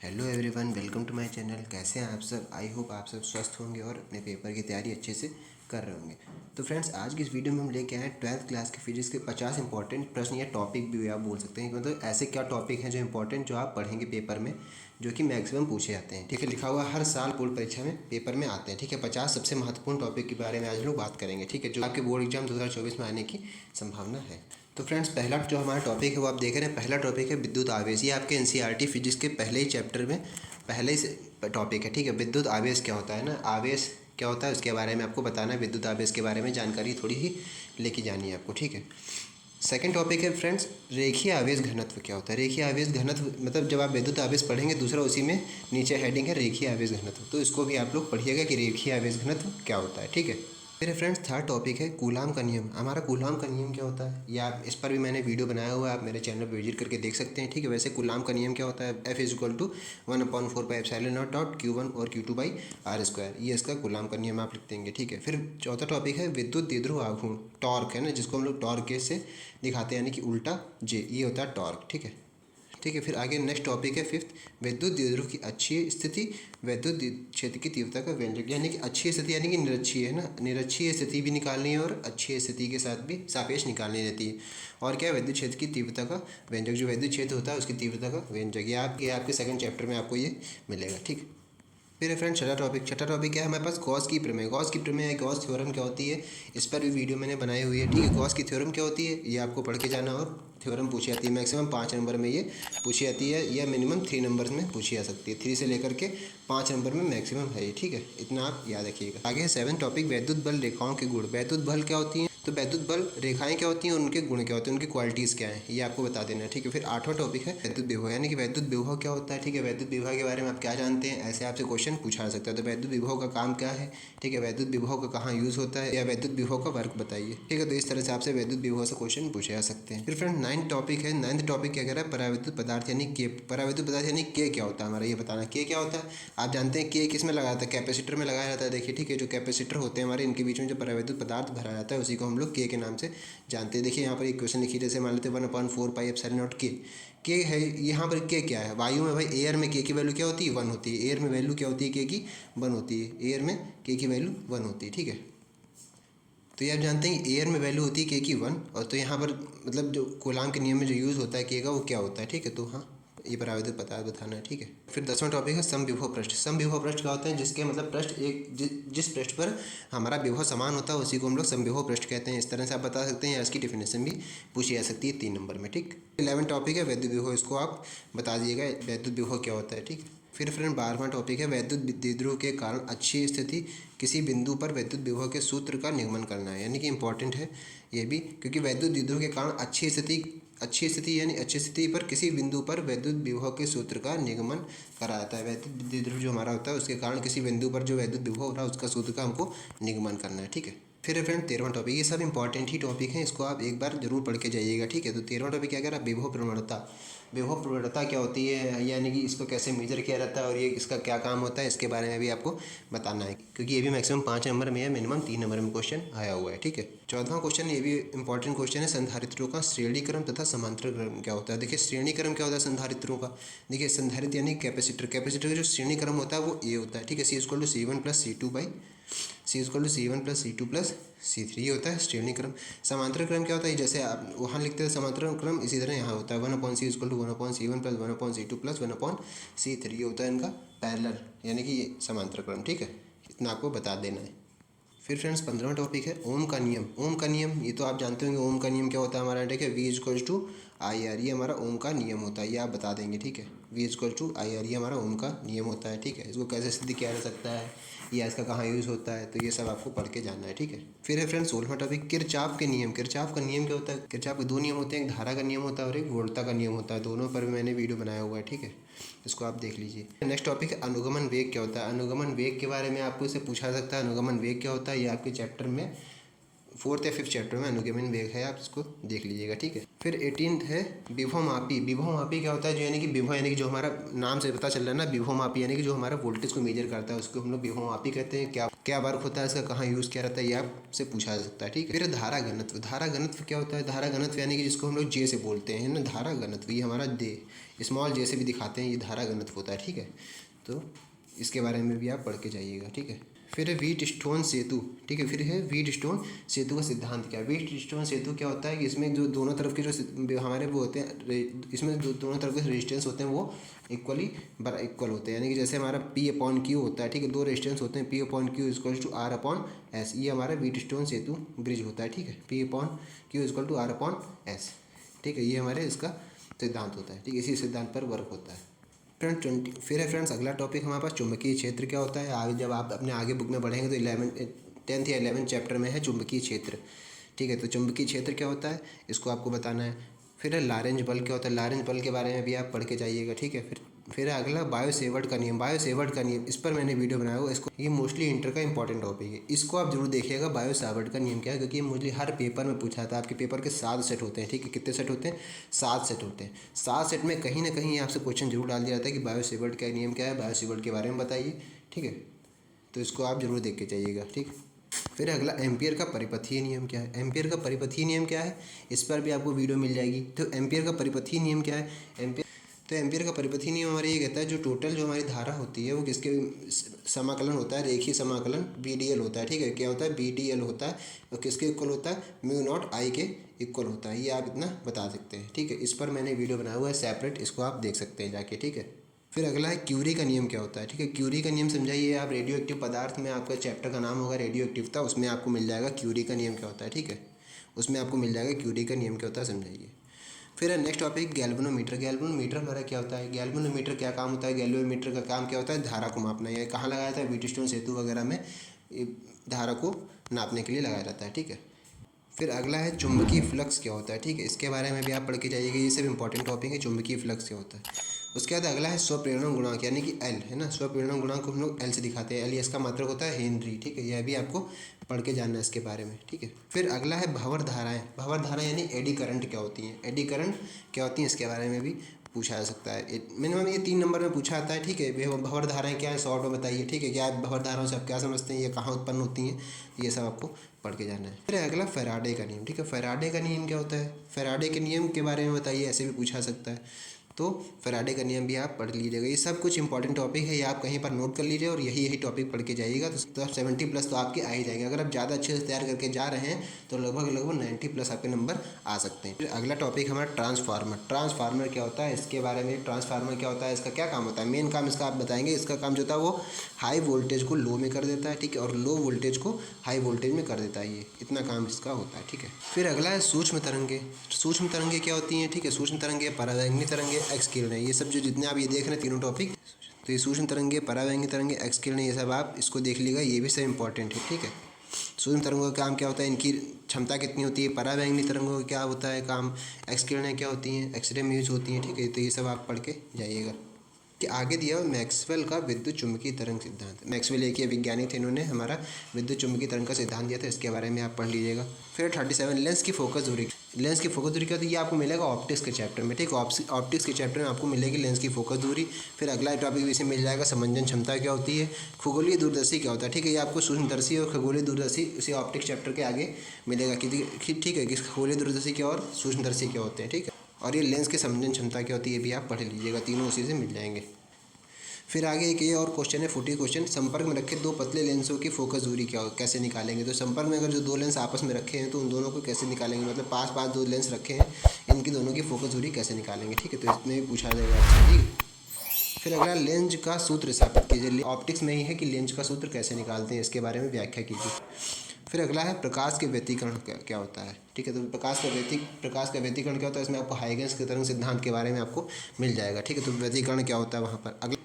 Hello everyone, welcome to my channel. कैसे हैं आप सब? आई होप आप सब स्वस्थ होंगे और अपने पेपर की तैयारी अच्छे से कर रहे होंगे। तो फ्रेंड्स, आज की इस वीडियो में हम लेके आए 12th क्लास के फिजिक्स के 50 इंपॉर्टेंट प्रश्न या टॉपिक भी आप बोल सकते हैं। मतलब ऐसे क्या टॉपिक हैं जो इंपॉर्टेंट जो आप पढ़ेंगे पेपर में, जो कि मैक्सिमम पूछे जाते हैं। ठीक है, लिखा हुआ हर साल बोर्ड परीक्षा में पेपर में आते हैं। ठीक है, 50 सबसे महत्वपूर्ण टॉपिक के बारे में आज लोग बात करेंगे। ठीक है, जो आपके बोर्ड एग्जाम 2024 में आने की संभावना है। तो फ्रेंड्स, पहला जो हमारा टॉपिक है वो आप देख रहे हैं। पहला टॉपिक है विद्युत आवेश। ये आपके एनसीईआरटी फिजिक्स के पहले ही चैप्टर में पहले ही टॉपिक है। ठीक है, विद्युत आवेश क्या होता है ना, आवेश क्या होता है उसके बारे में आपको बताना है। विद्युत आवेश के बारे में जानकारी थोड़ी ही लेके जानी है आपको। ठीक है, सेकंड टॉपिक है फ्रेंड्स, रेखीय आवेश घनत्व क्या होता है। रेखीय आवेश घनत्व मतलब जब आप विद्युत आवेश पढ़ेंगे, दूसरा उसी में नीचे हेडिंग है रेखीय आवेश घनत्व, तो इसको भी आप लोग पढ़िएगा कि रेखीय आवेश घनत्व क्या होता है। ठीक है, मेरे फ्रेंड्स, थर्ड टॉपिक है कूलाम का नियम। हमारा कूलाम का नियम क्या होता है, या आप इस पर भी मैंने वीडियो बनाया हुआ है, आप मेरे चैनल पर विजिट करके देख सकते हैं। ठीक है, वैसे कूलाम का नियम क्या होता है, F=1/4πε0 Q1 और Q2/r²। ये इसका कूलाम का नियम आप लिख देंगे। ठीक है, फिर चौथा टॉपिक है विद्युत द्विध्रुव आघूर्ण, टॉर्क है ना, जिसको हम लोग टॉर्क के से दिखाते हैं, यानी कि उल्टा जे, ये होता है टॉर्क। ठीक है, फिर आगे नेक्स्ट टॉपिक है फिफ्थ, विद्युत द्विध्रुव की अच्छी स्थिति, विद्युत क्षेत्र की तीव्रता का व्यंजक। यानी कि अच्छी स्थिति यानी कि निरक्षीय है ना, निरक्षीय स्थिति भी निकालनी है और अच्छी स्थिति के साथ भी सापेक्ष निकालनी रहती है। और क्या है, विद्युत क्षेत्र की तीव्रता का व्यंजक, जो विद्युत क्षेत्र होता है उसकी तीव्रता का व्यंजक। ये आपके सेकंड चैप्टर में आपको ये मिलेगा। ठीक, फिर फ्रेंड छठा टॉपिक क्या है हमारे पास, गॉस की प्रमेय। गॉस की प्रमेय, गॉस थ्योरम क्या होती है, इस पर भी वीडियो मैंने बनाई हुई है। ठीक है, गॉस की थ्योरम क्या होती है ये आपको पढ़ के जाना, और थ्योरम पूछी जाती है मैक्सिमम 5 नंबर में ये पूछी जाती है, या मिनिमम 3 नंबर में पूछी जा सकती है। 3 से लेकर के 5 नंबर में मैक्सिमम है ये। ठीक है, इतना आप याद रखिएगा। आगे है 7th टॉपिक, वैद्युत बल रेखाओं के गुण। वैद्युत बल क्या होती हैं, तो वैद्युत बल रेखाएं क्या होती हैं और उनके गुण क्या होते हैं, उनकी क्वालिटीज़ क्या हैं, ये आपको बता देना है। ठीक है, फिर 8वां टॉपिक है वैद्युत विभव, यानी कि वैद्युत विभव क्या होता है। ठीक है, वैद्युत विभव के बारे में आप क्या जानते हैं, ऐसे आपसे क्वेश्चन पूछा जा सकता है। तो वैद्युत विभव का काम क्या है, ठीक है, वैद्युत विभव का कहाँ यूज़ होता है, या वैद्युत विभव का वर्क बताइए। ठीक है, तो इस तरह से आपसे वैद्युत विभव से क्वेश्चन पूछे जा सकते हैं। फिर फ्रेंड 9th टॉपिक है, 9th टॉपिक क्या कह रहा है, परावैद्युत पदार्थ यानी के। परावैद्युत पदार्थ यानी के क्या होता है हमारा, ये बताना। के क्या होता है आप जानते हैं, के किस में लगाया जाता है, कैपेसिटर में लगाया जाता है। देखिए, ठीक है, जो कैपेसिटर होते हैं हमारे, इनके बीच में जो परावैद्युत पदार्थ भरा जाता है उसी को हम लोग के नाम से जानते हैं। देखिए यहाँ पर एक क्वेश्चन लिखिए, जैसे मान लेते हैं 1/4πε0 के है। यहाँ पर के क्या है, वायु में भाई एयर में के की वैल्यू क्या होती है, 1 होती है। एयर में वैल्यू क्या होती है, के की 1 होती है। एयर में के की वैल्यू 1 होती है। ठीक है, तो ये आप जानते हैं एयर में वैल्यू होती है के की 1, और तो यहाँ पर मतलब जो कूलाम के नियम में जो यूज़ होता है के का, वो क्या होता है। ठीक है, तो हाँ, ये परावैद्युत पदार्थ बताना है। ठीक है, फिर 10वां टॉपिक है समविभव पृष्ठ। समविभव पृष्ठ क्या होते हैं, जिसके मतलब पृष्ठ जिस पृष्ठ पर हमारा विभव समान होता है उसी को हम लोग समविभव पृष्ठ कहते हैं। इस तरह से आप बता सकते हैं, या इसकी डेफिनेशन भी पूछी जा सकती है 3 नंबर में। ठीक, 11वां टॉपिक है वैद्युत विभव, इसको आप बता दीजिएगा वैद्युत विभव क्या होता है। ठीक, फिर फ्रेंड 12वां टॉपिक है वैद्युत द्विध्रुव के कारण अच्छी स्थिति किसी बिंदु पर विद्युत विभव के सूत्र का निगमन करना है। यानी कि इंपॉर्टेंट है ये भी, क्योंकि वैद्युत द्विध्रुव के कारण अच्छी स्थिति यानी अच्छी स्थिति पर किसी बिंदु पर विद्युत विभव के सूत्र का निगमन करा जाता है। वैद्युत द्विध्रुव जो हमारा होता है उसके कारण किसी बिंदु पर जो वैद्युत विभव हो रहा है उसका सूत्र का हमको निगमन करना है। ठीक है, फिर फ्रेंड 13वां टॉपिक, ये सब इंपॉर्टेंट ही टॉपिक हैं, इसको आप एक बार जरूर पढ़ के जाइएगा। ठीक है, तो 13वां टॉपिक क्या कह रहा है, विभव प्रवणता। विभव प्रवणता क्या होती है, यानी कि इसको कैसे मेजर किया जाता है और ये इसका क्या काम होता है, इसके बारे में भी आपको बताना है, क्योंकि ये भी मैक्सिमम 5 नंबर में है, मिनिमम 3 नंबर में क्वेश्चन आया हुआ है। ठीक है, 14वां क्वेश्चन, ये भी इंपॉर्टेंट क्वेश्चन है, संधारित्रों का श्रेणी क्रम तथा समांतर क्रम क्या होता है। देखिए, श्रेणी क्रम क्या होता है संधारित्रों का, देखिए संधारित्र यानी कैपेसिटर का जो श्रेणी क्रम होता है वो ये होता है। ठीक है, C=C1+C2/C1+C2+C3 ये होता है श्रेणी क्रम। समांतर क्रम क्या होता है, जैसे आप वहाँ लिखते हैं समांतर क्रम, इसी तरह यहाँ होता है 1/C=1/C1+1/C2+1/C3 ये होता है इनका पैरेलल, यानी कि ये समांतर क्रम। ठीक है, इतना आपको बता देना है। फिर फ्रेंड्स 15वां टॉपिक है ओम का नियम। ओम का नियम ये तो आप जानते होंगे, ओम का नियम क्या होता है हमारा, ठीक है, V=IR, ये हमारा ओम का नियम होता है, ये आप बता देंगे। ठीक है, V=IR, ये हमारा ओम का नियम होता है। ठीक है, इसको कैसे सिद्ध किया जा सकता है, या इसका कहाँ यूज़ होता है, तो ये सब आपको पढ़ के जानना है। ठीक है, फिर है फ्रेंड्स 16वां टॉपिक किरचॉफ के नियम। किरचॉफ का नियम क्या होता है, किरचॉफ के 2 नियम होते हैं, एक धारा का नियम होता है और एक वोल्टता का नियम होता है। दोनों पर भी मैंने वीडियो बनाया हुआ है। ठीक है, इसको आप देख लीजिए। नेक्स्ट टॉपिक है अनुगमन वेग क्या होता है। अनुगमन वेग के बारे में आपको इसे पूछा सकता है, अनुगमन वेग क्या होता है, ये आपके चैप्टर में 4th या 5th चैप्टर में अनुगमन वेग है, आप इसको देख लीजिएगा। ठीक है, फिर 18th है विभवमापी। विभवमापी क्या होता है, जो यानी कि विभव यानी कि जो हमारा नाम से पता चल रहा है ना, विभवमापी यानी कि जो हमारा वोल्टेज को मेजर करता है उसको हम लोग विभवमापी कहते हैं। क्या वर्क होता है इसका, कहाँ यूज़ किया रहता है, ये आपसे पूछा जा सकता है। ठीक है। फिर धारा घनत्व। धारा घनत्व क्या होता है? धारा घनत्व यानी कि जिसको हम लोग जे से बोलते हैं ना, धारा घनत्व, ये हमारा जे स्मॉल जे से भी दिखाते हैं, ये धारा घनत्व होता है। ठीक है, तो इसके बारे में भी आप पढ़ के जाइएगा। ठीक है। फिर है व्हीट स्टोन सेतु। ठीक है, फिर है व्हीट स्टोन सेतु का सिद्धांत क्या है? व्हीट स्टोन सेतु क्या होता है कि इसमें जो दोनों तरफ के जो हमारे वो होते हैं, इसमें दोनों तरफ के रेजिस्टेंस होते हैं वो इक्वल होते हैं। यानी कि जैसे हमारा P/Q होता है। ठीक है, दो रेजिस्टेंस होते हैं, P/Q इक्वल टू R/S। ये हमारा व्हीट स्टोन सेतु ब्रिज होता है। ठीक है, P/Q इक्वल टू R/S। ठीक है, ये हमारे इसका सिद्धांत होता है। ठीक है, इसी सिद्धांत पर वर्क होता है। फिर है फ्रेंड्स अगला टॉपिक हमारे पास चुंबकीय क्षेत्र क्या होता है। आगे जब आप अपने आगे बुक में पढ़ेंगे तो 10th या 11th चैप्टर में है चुंबकीय क्षेत्र। ठीक है, तो चुंबकीय क्षेत्र क्या होता है इसको आपको बताना है। फिर है लॉरेंज बल क्या होता है, लॉरेंज बल के बारे में भी आप पढ़ के जाइएगा। ठीक है। फिर है अगला बायो सेवर्ट का नियम। बायो सेवर्ट का नियम, इस पर मैंने वीडियो बनाया हुआ, इसको ये मोस्टली इंटर का इंपॉर्टेंट टॉपिक है, इसको आप जरूर देखिएगा। बायो सेवर्ट का नियम क्या है, क्योंकि ये मोस्टली हर पेपर में पूछा था। आपके पेपर के 7 सेट होते हैं। ठीक है, कितने सेट होते हैं? 7 सेट होते हैं। 7 सेट में कहीं ना कहीं आपसे क्वेश्चन जरूर डाल दिया जाता है कि बायो सेवर्ट का नियम क्या है, बायो सेवर्ट के बारे में बताइए। ठीक है, तो इसको आप जरूर देख के जाइएगा। ठीक। फिर अगला एम्पियर का परिपथीय नियम क्या है। एम्पियर का परिपथीय नियम क्या है, इस पर भी आपको वीडियो मिल जाएगी। तो एम्पियर का परिपथीय नियम क्या है? एम्पियर का परिपथीय नियम हमारा ये कहता है जो टोटल जो हमारी धारा होती है वो किसके समाकलन होता है, रेखीय समाकलन BDL होता है। ठीक है, क्या होता है? BDL होता है। और किसके इक्वल होता है? μ0I के इक्वल होता है। ये आप इतना बता सकते हैं। ठीक है, इस पर मैंने वीडियो बनाया हुआ है सेपरेट, इसको आप देख सकते हैं जाके। ठीक है। फिर अगला है क्यूरी का नियम क्या होता है। ठीक है, क्यूरी का नियम समझाइए आप। रेडियो एक्टिव पदार्थ में आपका चैप्टर का नाम होगा रेडियो एक्टिवता, उसमें आपको मिल जाएगा क्यूरी का नियम क्या होता है। ठीक है, उसमें आपको मिल जाएगा क्यूरी का नियम क्या होता है, समझाइए। फिर है नेक्स्ट टॉपिक गैल्वेनोमीटर। गैल्वेनोमीटर हमारा क्या होता है? गैल्वेनोमीटर क्या काम होता है? गैल्वेनोमीटर का काम क्या होता है? धारा को मापना। ये कहाँ लगाया जाता है? व्हीटस्टोन सेतु वगैरह में धारा को नापने के लिए लगाया जाता है। ठीक है। फिर अगला है चुंबकीय फ्लक्स क्या होता है। ठीक है, इसके बारे में भी आप पढ़ के जाइएगा, ये सब इंपॉर्टेंट टॉपिक है। चुंबकीय फ्लक्स क्या होता है। उसके बाद अगला है स्वप्रेरण गुणांक यानी कि एल, है ना। स्वप्रेरण गुणांक को हम लोग एल से दिखाते हैं। एल इसका मात्रक होता है हेनरी। ठीक है, यह भी आपको पढ़ के जानना है इसके बारे में। ठीक है। फिर अगला है भंवर धाराएं। भंवर धाराएं यानी एडी करंट क्या होती हैं। एडी करंट क्या होती हैं इसके बारे में भी पूछा जा सकता है। मिनिमम ये 3 नंबर में पूछा आता है। ठीक है, भंवर धाराएं क्या है शॉर्ट में बताइए। ठीक है, क्या आप भंवर धाराओं से आप क्या समझते हैं, ये कहाँ उत्पन्न होती हैं, ये सब आपको पढ़ के जाना है। फिर अगला फैराडे का नियम। ठीक है, फैराडे का नियम क्या होता है? फैराडे के नियम के बारे में बताइए, ऐसे भी पूछा सकता है। तो फैराडे का नियम भी आप पढ़ लीजिएगा। ये सब कुछ इंपॉर्टेंट टॉपिक है, ये आप कहीं पर नोट कर लीजिए और यही टॉपिक पढ़ के जाइएगा तो 70+ तो आपके आ ही जाएंगे। अगर आप ज़्यादा अच्छे से तैयार करके जा रहे हैं तो लगभग 90+ आपके नंबर आ सकते हैं। फिर अगला टॉपिक हमारा ट्रांसफार्मर। ट्रांसफार्मर क्या होता है इसके बारे में, ट्रांसफार्मर क्या होता है, इसका क्या काम होता है, मेन काम इसका आप बताएंगे। इसका काम जो होता है वो हाई वोल्टेज को लो में कर देता है। ठीक है, और लो वोल्टेज को हाई वोल्टेज में कर देता है, ये इतना काम इसका होता है। ठीक है। फिर अगला है सूक्ष्म तरंगे। सूक्ष्म तरंगे क्या होती हैं? ठीक है, सूक्ष्म तरंगे, परावैंगनी तरंगे, एक्स किरणें, ये सब जो जितने आप ये देख रहे हैं तीनों टॉपिक, तो ये सूक्ष्म तरंगे, परावैंगनी तरंगे, एक्स किरणें, ये सब आप इसको देख लीजिएगा, ये भी सब इंपॉर्टेंट है। ठीक है, सूक्ष्म तरंगों का काम क्या होता है, इनकी क्षमता कितनी होती है, परावैंगनी तरंगों का क्या होता है काम, एक्स किरणें क्या होती हैं, एक्सरे में यूज होती हैं। ठीक है, तो ये सब आप पढ़ के जाइएगा। कि आगे दिया हुआ मैक्सवेल का विद्युत चुम्बकीय तरंग सिद्धांत। मैक्सवेल एक ये वैज्ञानिक थे, इन्होंने हमारा विद्युत चुम्बकीय तरंग का सिद्धांत दिया था, इसके बारे में आप पढ़ लीजिएगा। फिर 37 लेंस की फोकस दूरी। लेंस की फोकस दूरी क्या होती है, ये आपको मिलेगा ऑप्टिक्स के चैप्टर में। ठीक, ऑप्टिक्स के चैप्टर में आपको मिलेगी लेंस की फोकस दूरी। फिर अगला टॉपिक भी इसे मिल जाएगा समंजन क्षमता क्या होती है, खगोलीय दूरदर्शी क्या होता है। ठीक है, ये आपको सूक्ष्मदर्शी और खगोलीय दूरदर्शी उसी ऑप्टिक्स चैप्टर के आगे मिलेगा कि ठीक है कि खगोलीय दूरदर्शी क्या और सूक्ष्मदर्शी क्या होते हैं। ठीक है, और ये लेंस की समंजन क्षमता क्या होती है, ये भी आप पढ़ लीजिएगा, तीनों उसी से मिल जाएंगे। फिर आगे एक ये और क्वेश्चन है 40 क्वेश्चन, संपर्क में रखे दो पतले लेंसों की फोकस दूरी क्या कैसे निकालेंगे। तो संपर्क में अगर जो दो लेंस आपस में रखे हैं तो उन दोनों को कैसे निकालेंगे, मतलब पास पास दो लेंस रखे हैं, इनकी दोनों की फोकस दूरी कैसे निकालेंगे। ठीक है, तो इसमें भी पूछा जाएगा आपसे। ठीक है, फिर अगला लेंज का सूत्र स्थापित कीजिए। ऑप्टिक्स में ही है कि लेंज का सूत्र कैसे निकालते हैं, इसके बारे में व्याख्या कीजिए। फिर अगला है प्रकाश के व्यतिकरण क्या होता है। ठीक है, तो प्रकाश का व्यतिकरण क्या होता है, इसमें आपको हाइगेंस के तरंग सिद्धांत के बारे में आपको मिल जाएगा। ठीक है, तो व्यतिकरण क्या होता है वहाँ पर।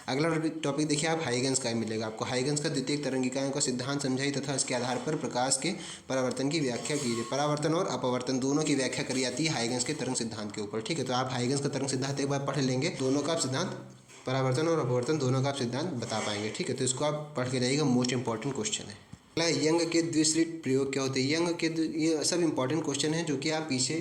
अगला टॉपिक देखिए आप, हाइगेंस का मिलेगा आपको। हाइगेंस का द्वितीयक तरंगिकाओं का सिद्धांत समझाइए तथा इसके आधार पर प्रकाश के परावर्तन की व्याख्या कीजिए। परावर्तन और अपवर्तन दोनों की व्याख्या करी जाती है हाइगेंस के तरंग सिद्धांत के ऊपर। ठीक है, तो आप हाइगेंस का तरंग सिद्धांत एक बार पढ़ लेंगे, दोनों का सिद्धांत, परावर्तन और अपवर्तन दोनों का आप सिद्धांत बता पाएंगे। ठीक है, तो इसको आप पढ़ के जाइएगा, मोस्ट इंपॉर्टेंट क्वेश्चन है। यंग के द्विस्लिट प्रयोग क्या होते हैं? यंग के ये सब इंपॉर्टेंट क्वेश्चन हैं जो कि आप पीछे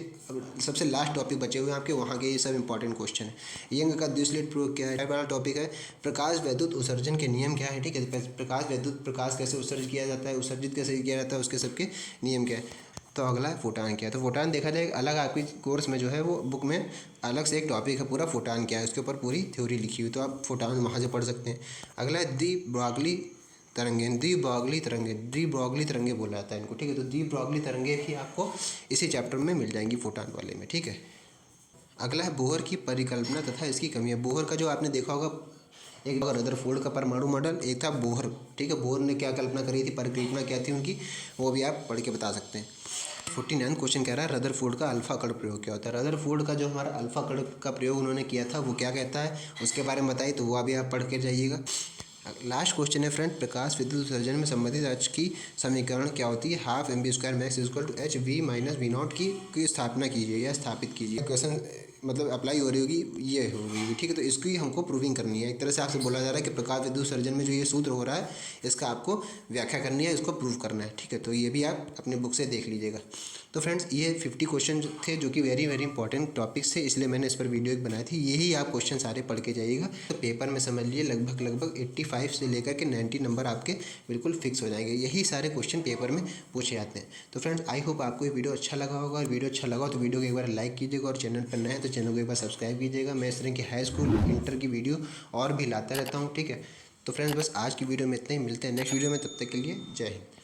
सबसे लास्ट टॉपिक बचे हुए हैं आपके, वहाँ के ये सब इंपॉर्टेंट क्वेश्चन है। यंग का द्विस्लिट प्रयोग क्या है? वाला टॉपिक है प्रकाश वैद्युत उत्सर्जन के नियम क्या है, ठीक है। प्रकाश वैद्युत प्रकाश कैसे उत्सर्जित किया जाता है, उत्सर्जित कैसे किया जाता है, उसके सबके नियम क्या है। तो अगला है फोटान क्या है। तो फोटान देखा जाए अलग आपकी कोर्स में जो है वो बुक में अलग से एक टॉपिक है पूरा, फोटान क्या है, उसके ऊपर पूरी थ्योरी लिखी हुई, तो आप फोटान वहाँ से पढ़ सकते हैं। अगला है द्विब्रॉगली तरंगे, द्विब्रॉगली तरंगे बोला जाता है इनको, ठीक है। तो द्विब्रॉगली तरंगे भी आपको इसी चैप्टर में मिल जाएंगी फोटान वाले में, ठीक है। अगला है बोहर की परिकल्पना तथा इसकी कमियां। बोहर का जो आपने देखा होगा, एक रदरफोर्ड का परमाणु मॉडल, एक था बोहर, ठीक है। बोहर ने क्या कल्पना करी थी, परिकल्पना क्या थी उनकी, वो भी आप पढ़ के बता सकते हैं। 49 क्वेश्चन कह रहा है रदरफोर्ड का अल्फा कण प्रयोग क्या होता है। रदरफोर्ड का जो हमारा अल्फा कण का प्रयोग उन्होंने किया था वो क्या कहता है, उसके बारे में बताइए, तो वो भी आप पढ़ के जाइएगा। लास्ट क्वेश्चन है फ्रेंड, प्रकाश विद्युत उत्सर्जन में संबंधित एच की समीकरण क्या होती है। Half m b square max equal to h v minus v not की स्थापना कीजिए या स्थापित कीजिए। क्वेश्चन मतलब अप्लाई हो रही होगी, ये होगी, ठीक है। तो इसकी हमको प्रूविंग करनी है। एक तरह से आपसे बोला जा रहा है कि प्रकाश विद्युत उत्सर्जन में जो ये सूत्र हो रहा है इसका आपको व्याख्या करनी है, इसको प्रूव करना है, ठीक है। तो ये भी आप अपने बुक से देख लीजिएगा। तो फ्रेंड्स ये 50 क्वेश्चन थे जो कि वेरी वेरी इंपॉर्टेंट टॉपिक्स थे, इसलिए मैंने इस पर वीडियो एक बनाई थी। यही आप क्वेश्चन सारे पढ़ के जाइएगा, तो पेपर में समझ लीजिए लगभग 85 से लेकर के 90 नंबर आपके बिल्कुल फिक्स हो जाएंगे। यही सारे क्वेश्चन पेपर में पूछे जाते हैं। तो फ्रेंड्स आई होप आपको ये वीडियो अच्छा लगा होगा, और वीडियो अच्छा लगा तो वीडियो को एक बार लाइक कीजिएगा, और चैनल पर नए हैं तो चैनल को एक बार सब्सक्राइब कीजिएगा। मैं इस तरह की हाई स्कूल इंटर की वीडियो और भी लाता रहता हूँ, ठीक है। तो फ्रेंड्स बस आज की वीडियो में इतना ही, मिलते हैं नेक्स्ट वीडियो में, तब तक के लिए जय हिंद।